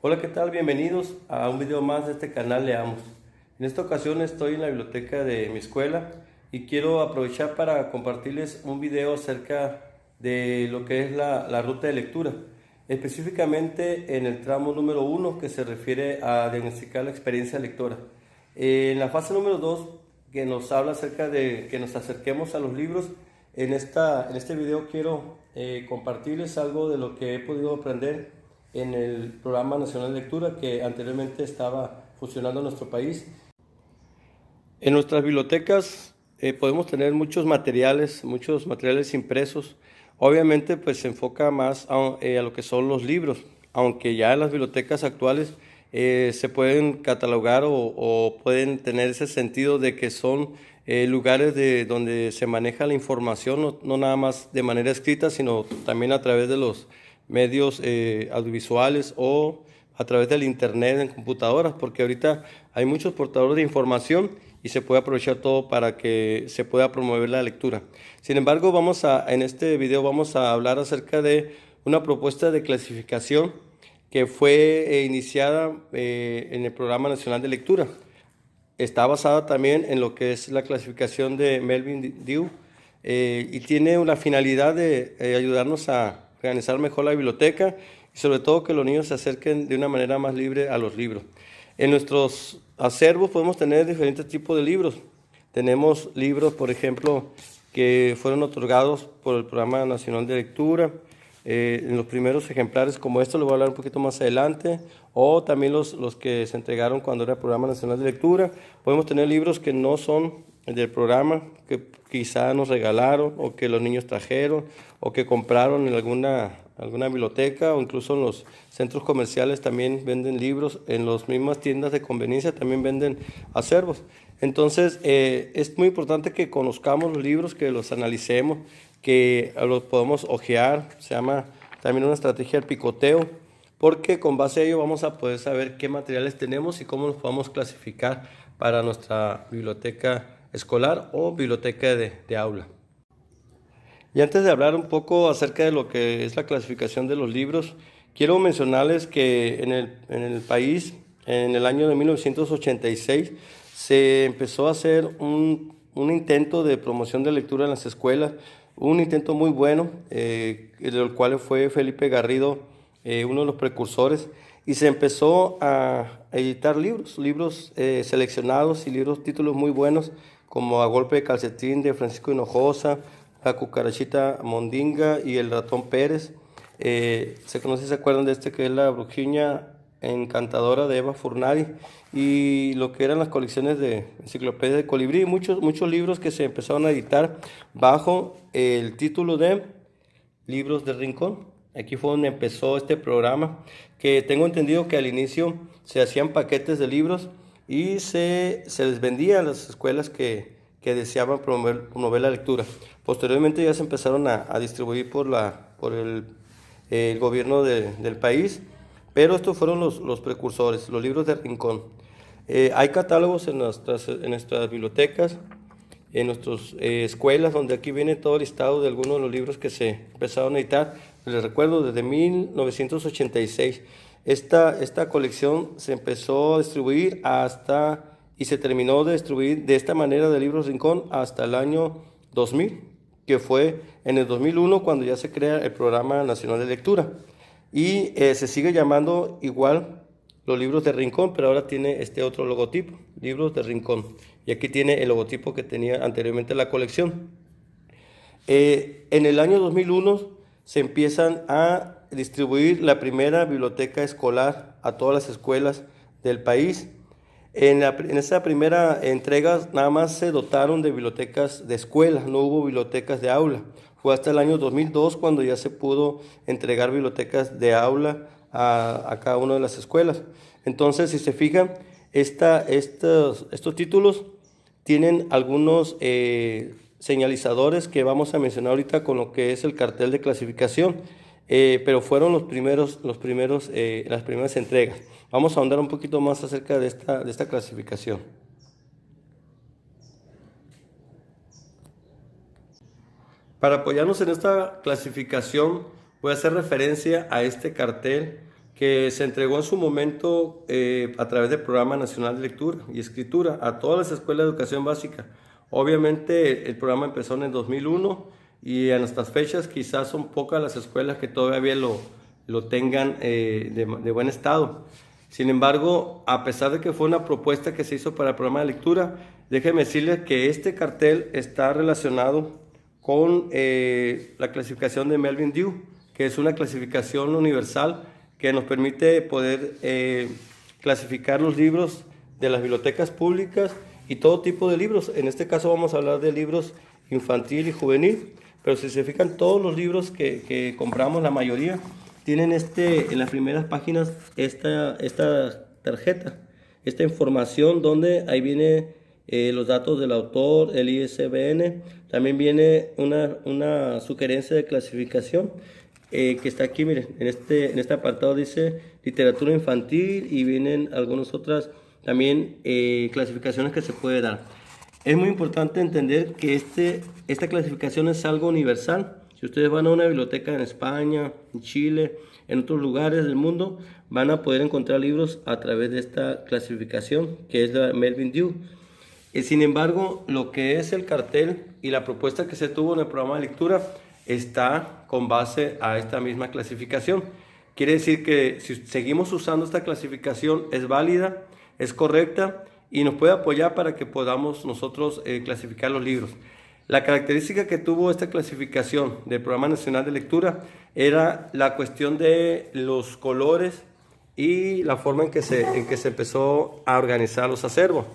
Hola, ¿qué tal? Bienvenidos a un video más de este canal Leamos. En esta ocasión estoy en la biblioteca de mi escuela y quiero aprovechar para compartirles un video acerca de lo que es la ruta de lectura, específicamente en el tramo número 1 que se refiere a diagnosticar la experiencia lectora. En la fase número 2 que nos habla acerca de que nos acerquemos a los libros, en este video quiero compartirles algo de lo que he podido aprender en el Programa Nacional de Lectura que anteriormente estaba funcionando en nuestro país. En nuestras bibliotecas podemos tener muchos materiales impresos. Obviamente pues se enfoca más a lo que son los libros, aunque ya en las bibliotecas actuales se pueden catalogar o pueden tener ese sentido de que son lugares donde se maneja la información, no nada más de manera escrita, sino también a través de los medios audiovisuales o a través del internet en computadoras, porque ahorita hay muchos portadores de información y se puede aprovechar todo para que se pueda promover la lectura. Sin embargo, en este video vamos a hablar acerca de una propuesta de clasificación que fue iniciada en el Programa Nacional de Lectura. Está basada también en lo que es la clasificación de Melvin Dew y tiene una finalidad de ayudarnos a organizar mejor la biblioteca y sobre todo que los niños se acerquen de una manera más libre a los libros. En nuestros acervos podemos tener diferentes tipos de libros. Tenemos libros, por ejemplo, que fueron otorgados por el Programa Nacional de Lectura, en los primeros ejemplares como esto, lo voy a hablar un poquito más adelante, o también los que se entregaron cuando era el Programa Nacional de Lectura. Podemos tener libros que no son del programa, que quizá nos regalaron, o que los niños trajeron, o que compraron en alguna biblioteca, o incluso en los centros comerciales también venden libros, en las mismas tiendas de conveniencia también venden acervos. Entonces, es muy importante que conozcamos los libros, que los analicemos, que los podamos hojear. Se llama también una estrategia del picoteo, porque con base a ello vamos a poder saber qué materiales tenemos y cómo los podemos clasificar para nuestra biblioteca escolar o biblioteca de aula. Y antes de hablar un poco acerca de lo que es la clasificación de los libros, quiero mencionarles que en el país, en el año de 1986, se empezó a hacer un intento de promoción de lectura en las escuelas, un intento muy bueno, del cual fue Felipe Garrido uno de los precursores, y se empezó a editar libros seleccionados y títulos muy buenos, como A Golpe de Calcetín de Francisco Hinojosa, La Cucarachita Mondinga y El Ratón Pérez. No sé si se acuerdan de este, que es La Brujiña Encantadora de Eva Furnari, y lo que eran las colecciones de Enciclopedia de Colibrí, muchos libros que se empezaron a editar bajo el título de Libros de Rincón. Aquí fue donde empezó este programa, que tengo entendido que al inicio se hacían paquetes de libros y se les vendía a las escuelas que deseaban promover la lectura. Posteriormente ya se empezaron a distribuir por el gobierno del país, pero estos fueron los precursores, los libros de Rincón. Hay catálogos en nuestras bibliotecas, en nuestras escuelas, donde aquí viene todo el listado de algunos de los libros que se empezaron a editar. Les recuerdo, desde 1986. Esta colección se empezó a distribuir y se terminó de distribuir de esta manera de Libros Rincón hasta el año 2000, que fue en el 2001 cuando ya se crea el Programa Nacional de Lectura. Y se sigue llamando igual los Libros de Rincón, pero ahora tiene este otro logotipo, Libros de Rincón. Y aquí tiene el logotipo que tenía anteriormente la colección. En el año 2001 se empiezan a distribuir la primera biblioteca escolar a todas las escuelas del país. En esa primera entrega nada más se dotaron de bibliotecas de escuela, no hubo bibliotecas de aula. Fue hasta el año 2002 cuando ya se pudo entregar bibliotecas de aula a cada una de las escuelas. Entonces, si se fijan, estos títulos tienen algunos señalizadores que vamos a mencionar ahorita con lo que es el cartel de clasificación, pero fueron las primeras entregas. Vamos a ahondar un poquito más acerca de esta clasificación. Para apoyarnos en esta clasificación, voy a hacer referencia a este cartel que se entregó en su momento a través del Programa Nacional de Lectura y Escritura a todas las escuelas de educación básica. Obviamente el programa empezó en el 2001 y en estas fechas quizás son pocas las escuelas que todavía lo tengan de buen estado. Sin embargo, a pesar de que fue una propuesta que se hizo para el programa de lectura, déjenme decirles que este cartel está relacionado con la clasificación de Melvin Dew, que es una clasificación universal que nos permite poder clasificar los libros de las bibliotecas públicas y todo tipo de libros. En este caso vamos a hablar de libros infantil y juvenil, pero si se fijan, todos los libros que compramos, la mayoría, tienen en las primeras páginas esta tarjeta, esta información donde ahí viene los datos del autor, el ISBN, también viene una sugerencia de clasificación que está aquí, miren, en este apartado dice literatura infantil y vienen algunas otras también clasificaciones que se puede dar. Es muy importante entender que esta clasificación es algo universal. Si ustedes van a una biblioteca en España, en Chile, en otros lugares del mundo, van a poder encontrar libros a través de esta clasificación, que es la Melvin Dew. Sin embargo, lo que es el cartel y la propuesta que se tuvo en el programa de lectura está con base a esta misma clasificación. Quiere decir que si seguimos usando esta clasificación es válida, es correcta y nos puede apoyar para que podamos nosotros clasificar los libros. La característica que tuvo esta clasificación del Programa Nacional de Lectura era la cuestión de los colores y la forma en que se empezó a organizar los acervos.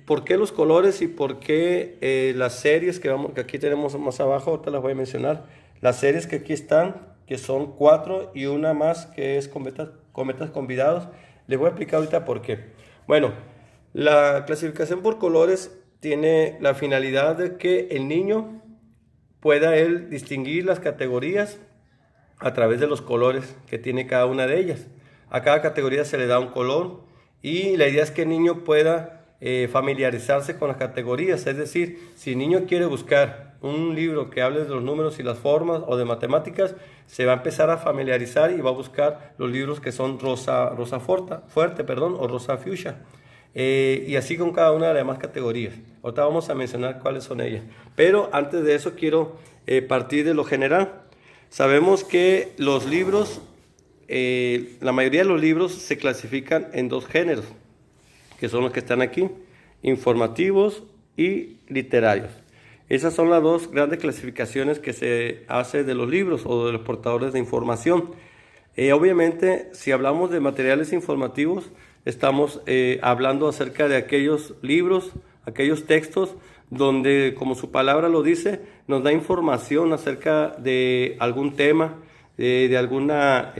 ¿Por qué los colores y por qué las series que aquí tenemos más abajo? Ahorita las voy a mencionar. Las series que aquí están, que son 4 y una más que es Cometas Convidados. Les voy a explicar ahorita por qué. Bueno, la clasificación por colores tiene la finalidad de que el niño pueda él distinguir las categorías a través de los colores que tiene cada una de ellas. A cada categoría se le da un color y la idea es que el niño pueda familiarizarse con las categorías. Es decir, si el niño quiere buscar un libro que hable de los números y las formas o de matemáticas, se va a empezar a familiarizar y va a buscar los libros que son rosa fuerte, o rosa fuchsia. Y así con cada una de las demás categorías. Ahorita vamos a mencionar cuáles son ellas. Pero antes de eso quiero partir de lo general. Sabemos que los libros, la mayoría de los libros se clasifican en dos géneros, que son los que están aquí, informativos y literarios. Esas son las dos grandes clasificaciones que se hace de los libros o de los portadores de información. Obviamente, si hablamos de materiales informativos, estamos hablando acerca de aquellos libros, aquellos textos donde, como su palabra lo dice, nos da información acerca de algún tema, de alguna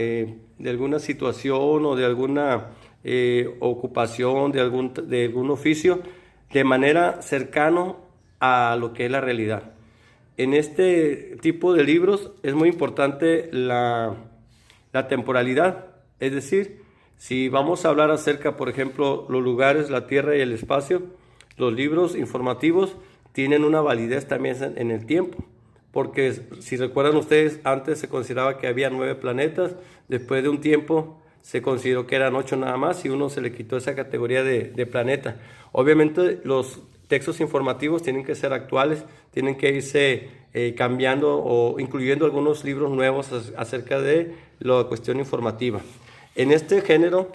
situación o de alguna ocupación, de algún oficio, de manera cercano a lo que es la realidad. En este tipo de libros es muy importante la temporalidad, es decir, si vamos a hablar acerca, por ejemplo, los lugares, la tierra y el espacio, los libros informativos tienen una validez también en el tiempo, porque si recuerdan ustedes, antes se consideraba que había 9 planetas, después de un tiempo se consideró que eran 8 nada más y uno se le quitó esa categoría de planeta. Obviamente los textos informativos tienen que ser actuales, tienen que irse cambiando o incluyendo algunos libros nuevos acerca de la cuestión informativa. En este género,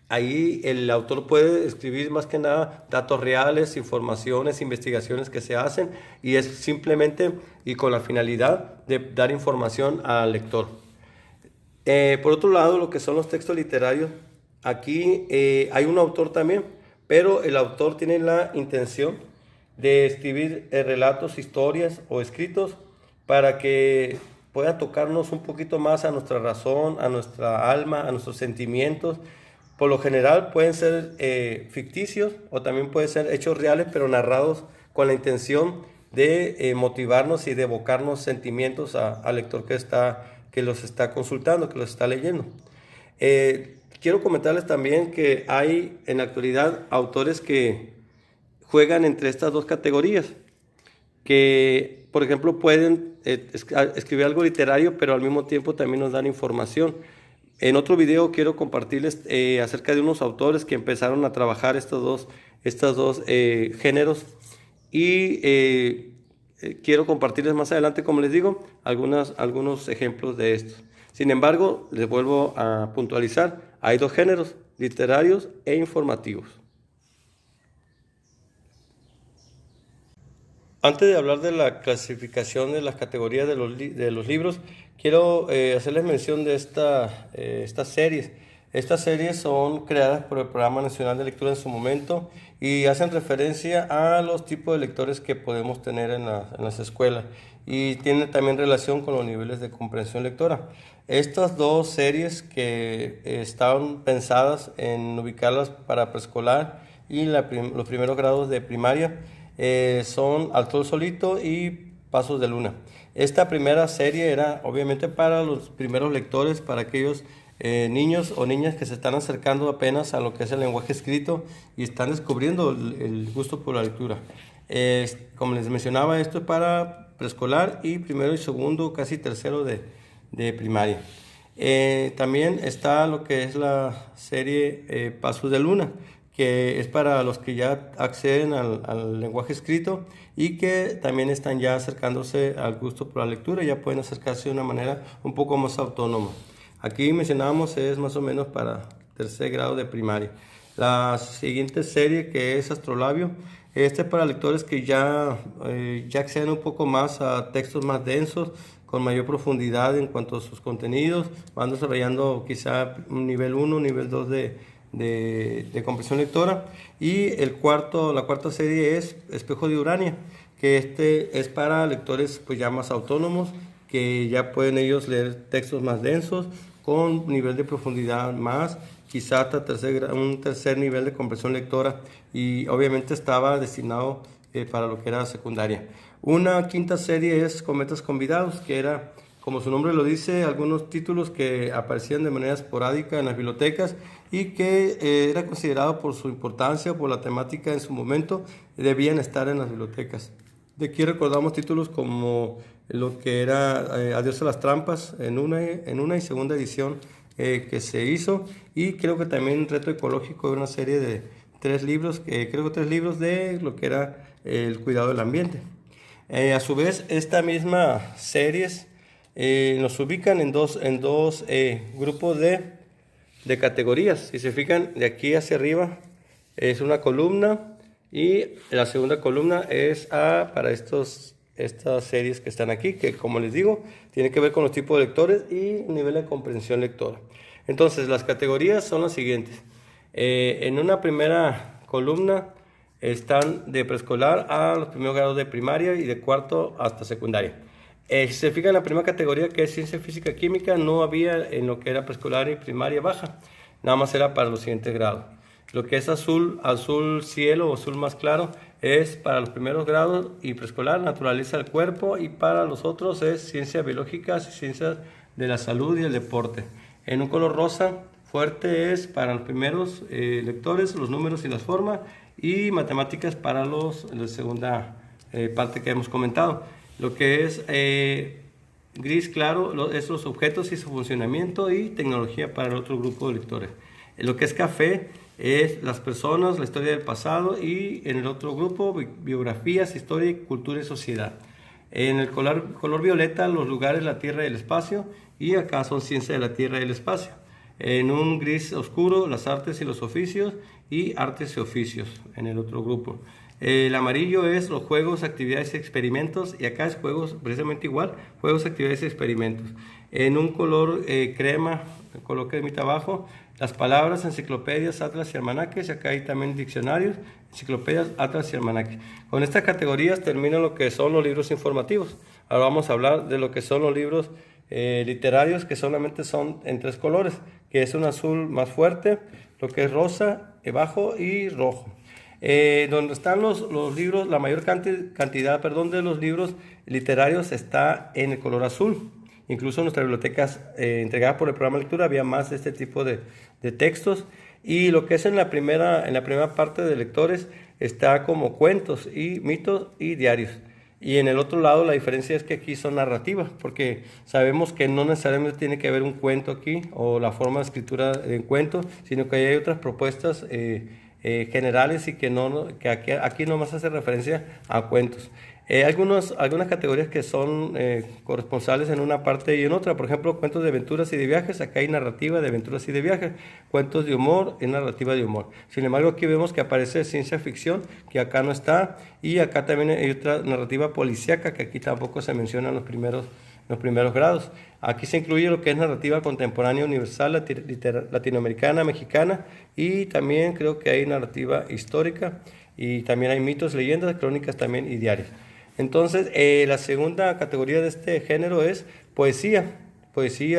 ahí el autor puede escribir más que nada datos reales, informaciones, investigaciones que se hacen y es simplemente y con la finalidad de dar información al lector. Por otro lado, lo que son los textos literarios, aquí hay un autor también, pero el autor tiene la intención de escribir relatos, historias o escritos para que pueda tocarnos un poquito más a nuestra razón, a nuestra alma, a nuestros sentimientos. Por lo general pueden ser ficticios o también pueden ser hechos reales, pero narrados con la intención de motivarnos y de evocarnos sentimientos al lector que los está consultando, que los está leyendo. Quiero comentarles también que hay en la actualidad autores que juegan entre estas dos categorías, que por ejemplo pueden escribir algo literario, pero al mismo tiempo también nos dan información. En otro video quiero compartirles acerca de unos autores que empezaron a trabajar estos dos géneros y quiero compartirles más adelante, como les digo, algunos ejemplos de estos. Sin embargo, les vuelvo a puntualizar, hay dos géneros, literarios e informativos. Antes de hablar de la clasificación de las categorías de los libros, quiero hacerles mención de estas series. Estas series son creadas por el Programa Nacional de Lectura en su momento y hacen referencia a los tipos de lectores que podemos tener en las escuelas y tienen también relación con los niveles de comprensión lectora. Estas dos series que estaban pensadas en ubicarlas para preescolar y los primeros grados de primaria, son Al Sol Solito y Pasos de Luna. Esta primera serie era obviamente para los primeros lectores, para aquellos niños o niñas que se están acercando apenas a lo que es el lenguaje escrito y están descubriendo el gusto por la lectura. Como les mencionaba, esto es para preescolar y primero y segundo, casi tercero de primaria. También está lo que es la serie Pasos de Luna, que es para los que ya acceden al lenguaje escrito y que también están ya acercándose al gusto por la lectura, ya pueden acercarse de una manera un poco más autónoma. Aquí mencionábamos es más o menos para tercer grado de primaria. La siguiente serie, que es Astrolabio, este es para lectores que ya acceden un poco más a textos más densos, con mayor profundidad en cuanto a sus contenidos, van desarrollando quizá un nivel 1, nivel 2 de comprensión lectora. Y la cuarta serie es Espejo de Urania, que este es para lectores pues ya más autónomos, que ya pueden ellos leer textos más densos, con nivel de profundidad más, quizá hasta un tercer nivel de comprensión lectora, y obviamente estaba destinado para lo que era secundaria. Una quinta serie es Cometas Convidados, que era, como su nombre lo dice, algunos títulos que aparecían de manera esporádica en las bibliotecas y que era considerado por su importancia, por la temática en su momento, debían estar en las bibliotecas. De aquí recordamos títulos como lo que era Adiós a las trampas, en una y segunda edición que se hizo, y creo que también Reto Ecológico, una serie de tres libros de lo que era el cuidado del ambiente. A su vez, esta misma series nos ubican en dos grupos de categorías. Si se fijan, de aquí hacia arriba es una columna y la segunda columna es para estas series que están aquí, que como les digo, tiene que ver con los tipos de lectores y nivel de comprensión lectora. Entonces, las categorías son las siguientes. En una primera columna están de preescolar a los primeros grados de primaria y de cuarto hasta secundaria. Si se fijan, en la primera categoría, que es ciencia física química, no había en lo que era preescolar y primaria baja, nada más era para los siguientes grados. Lo que es azul cielo o azul más claro es para los primeros grados y preescolar, naturaleza del cuerpo, y para los otros es ciencias biológicas y ciencias de la salud y el deporte. En un color rosa fuerte es para los primeros lectores, los números y las formas, y matemáticas para la segunda parte que hemos comentado. Lo que es gris claro es los objetos y su funcionamiento, y tecnología para el otro grupo de lectores. Lo que es café es las personas, la historia del pasado, y en el otro grupo biografías, historia, cultura y sociedad. En el color violeta, los lugares, la tierra y el espacio, y acá son ciencia de la tierra y el espacio. En un gris oscuro, las artes y los oficios, y artes y oficios en el otro grupo. El amarillo es los juegos, actividades y experimentos, y acá es juegos, precisamente igual, juegos, actividades y experimentos. En un color crema, el color cremita abajo, las palabras, enciclopedias, atlas y almanaques, y acá hay también diccionarios, enciclopedias, atlas y almanaques. Con estas categorías termino lo que son los libros informativos. Ahora vamos a hablar de lo que son los libros literarios, que solamente son en tres colores, que es un azul más fuerte, lo que es rosa, bajo, y rojo. Donde están los libros, la mayor cantidad de los libros literarios está en el color azul. Incluso en nuestras bibliotecas entregadas por el programa de lectura había más de este tipo de textos. Y lo que es en la primera parte de lectores está como cuentos y mitos y diarios. Y en el otro lado la diferencia es que aquí son narrativas, porque sabemos que no necesariamente tiene que haber un cuento aquí o la forma de escritura de un cuento, sino que hay otras propuestas generales y que aquí nomás hace referencia a cuentos. Algunas categorías que son corresponsales en una parte y en otra, por ejemplo, cuentos de aventuras y de viajes, acá hay narrativa de aventuras y de viajes, cuentos de humor y narrativa de humor. Sin embargo, aquí vemos que aparece ciencia ficción, que acá no está, y acá también hay otra narrativa policíaca, que aquí tampoco se menciona en los primeros grados. Aquí se incluye lo que es narrativa contemporánea universal, latinoamericana, mexicana, y también creo que hay narrativa histórica, y también hay mitos, leyendas, crónicas también y diarios. Entonces, la segunda categoría de este género es poesía,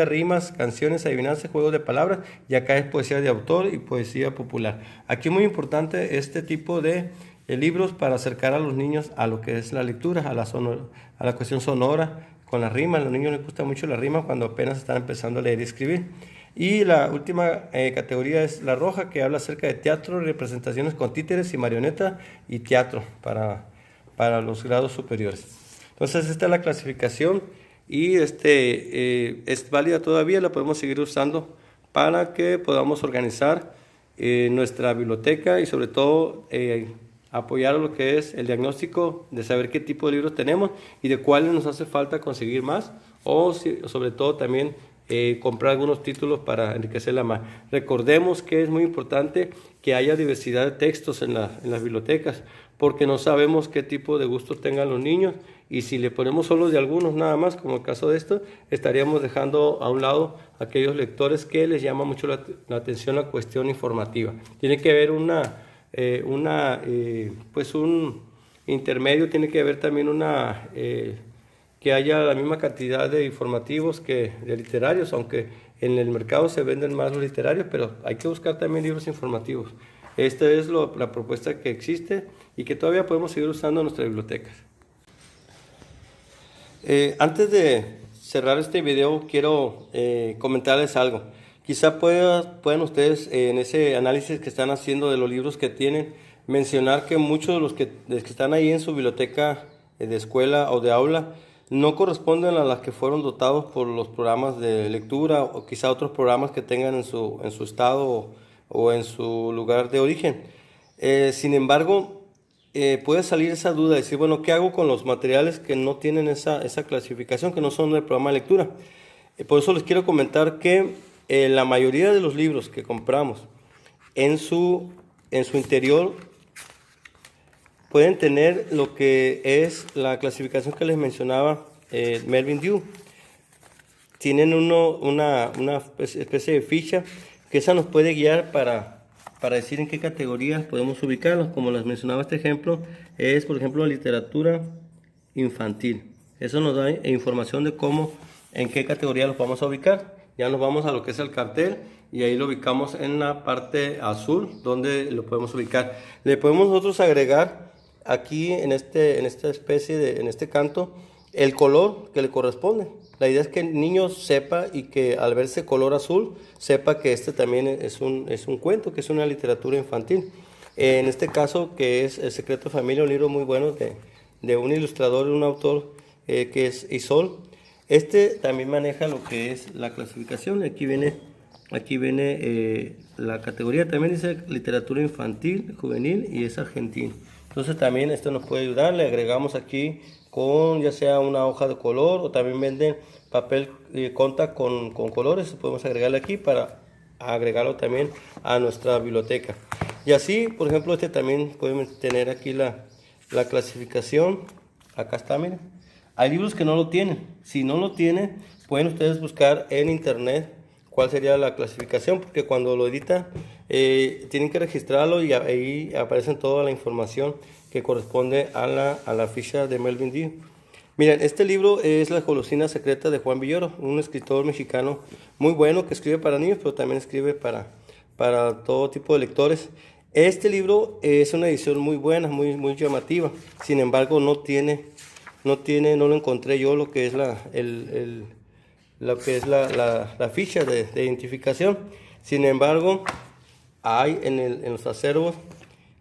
rimas, canciones, adivinanzas, juegos de palabras, y acá es poesía de autor y poesía popular. Aquí es muy importante este tipo de libros para acercar a los niños a lo que es la lectura, a la cuestión sonora, con las rimas. A los niños les gusta mucho la rima cuando apenas están empezando a leer y escribir. Y la última categoría es la roja, que habla acerca de teatro, representaciones con títeres y marionetas y teatro para los grados superiores. Entonces esta es la clasificación y es válida todavía, la podemos seguir usando para que podamos organizar nuestra biblioteca y sobre todo apoyar lo que es el diagnóstico de saber qué tipo de libros tenemos y de cuáles nos hace falta conseguir más o sobre todo también comprar algunos títulos para enriquecerla más. Recordemos que es muy importante que haya diversidad de textos en las bibliotecas, porque no sabemos qué tipo de gustos tengan los niños, y si le ponemos solo de algunos nada más, como el caso de esto, estaríamos dejando a un lado aquellos lectores que les llama mucho la atención la cuestión informativa. Tiene que haber pues un intermedio, tiene que haber también que haya la misma cantidad de informativos que de literarios, aunque en el mercado se venden más los literarios, pero hay que buscar también libros informativos. Esta es la propuesta que existe y que todavía podemos seguir usando en nuestras bibliotecas. Antes de cerrar este video, quiero comentarles algo. Quizá puedan ustedes en ese análisis que están haciendo de los libros que tienen, mencionar que muchos de los que están ahí en su biblioteca de escuela o de aula no corresponden a las que fueron dotados por los programas de lectura o quizá otros programas que tengan en su estado o en su lugar de origen. Sin embargo, puede salir esa duda de decir, bueno, ¿qué hago con los materiales que no tienen esa clasificación, que no son del programa de lectura? Por eso les quiero comentar que la mayoría de los libros que compramos en su interior pueden tener lo que es la clasificación que les mencionaba Melvin Dew. Tienen una especie de ficha que esa nos puede guiar para decir en qué categorías podemos ubicarlos. Como les mencionaba este ejemplo, es por ejemplo literatura infantil. Eso nos da información de en qué categoría los vamos a ubicar. Ya nos vamos a lo que es el cartel y ahí lo ubicamos en la parte azul donde lo podemos ubicar. Le podemos nosotros agregar aquí en este canto el color que le corresponde. La idea es que el niño sepa y que al verse color azul sepa que este también es un cuento, que es una literatura infantil. En este caso, que es El secreto de familia, un libro muy bueno de un ilustrador y un autor que es Isol. También maneja lo que es la clasificación. Aquí viene la categoría, también dice literatura infantil, juvenil y es argentino. Entonces también esto nos puede ayudar. Le agregamos aquí con ya sea una hoja de color o también venden papel contact con colores. Podemos agregarle aquí para agregarlo también a nuestra biblioteca. Y así, por ejemplo, también podemos tener aquí la clasificación. Acá está, miren. Hay libros que no lo tienen. Si no lo tienen, pueden ustedes buscar en internet cuál sería la clasificación, porque cuando lo editan tienen que registrarlo y ahí aparece toda la información que corresponde a la ficha de Melvin Dew. Miren, este libro es La golosina secreta de Juan Villoro, un escritor mexicano muy bueno que escribe para niños, pero también escribe para todo tipo de lectores. Este libro es una edición muy buena, muy llamativa. Sin embargo, no lo encontré yo lo que es la ficha de identificación. Sin embargo, hay en los acervos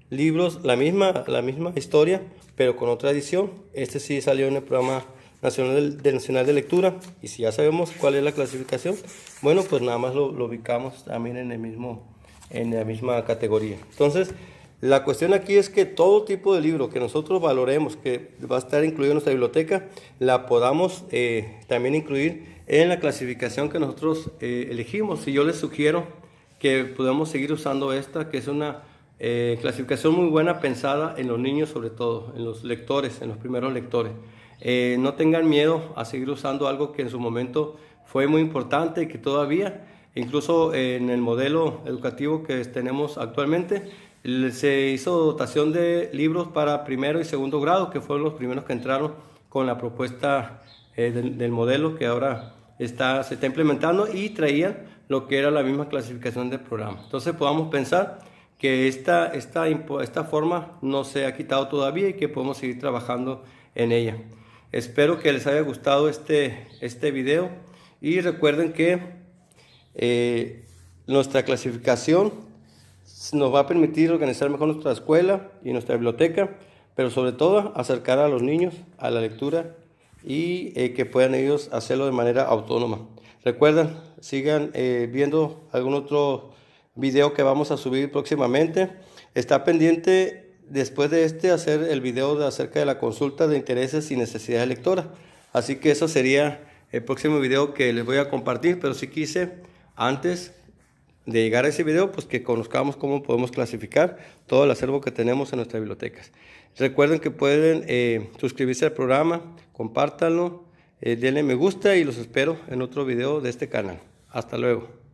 libros, la misma historia, pero con otra edición. Este sí salió en el programa nacional de lectura, y si ya sabemos cuál es la clasificación, bueno, pues nada más lo ubicamos también en la misma categoría. Entonces, la cuestión aquí es que todo tipo de libro que nosotros valoremos que va a estar incluido en nuestra biblioteca, la podamos también incluir en la clasificación que nosotros elegimos. Y yo les sugiero que podamos seguir usando esta, que es una clasificación muy buena, pensada en los niños, sobre todo en los lectores, en los primeros lectores. No tengan miedo a seguir usando algo que en su momento fue muy importante y que todavía, incluso en el modelo educativo que tenemos actualmente, se hizo dotación de libros para primero y segundo grado, que fueron los primeros que entraron con la propuesta del modelo que ahora se está implementando, y traían lo que era la misma clasificación del programa. Entonces podamos pensar que esta forma no se ha quitado todavía y que podemos seguir trabajando en ella. Espero que les haya gustado este video, y recuerden que nuestra clasificación nos va a permitir organizar mejor nuestra escuela y nuestra biblioteca, pero sobre todo acercar a los niños a la lectura y que puedan ellos hacerlo de manera autónoma. Recuerden, sigan viendo algún otro video que vamos a subir próximamente. Está pendiente después de hacer el video acerca de la consulta de intereses y necesidades lectoras. Así que eso sería el próximo video que les voy a compartir, pero sí quise, antes de llegar a ese video, pues que conozcamos cómo podemos clasificar todo el acervo que tenemos en nuestras bibliotecas. Recuerden que pueden suscribirse al programa, compártanlo, denle me gusta, y los espero en otro video de este canal. Hasta luego.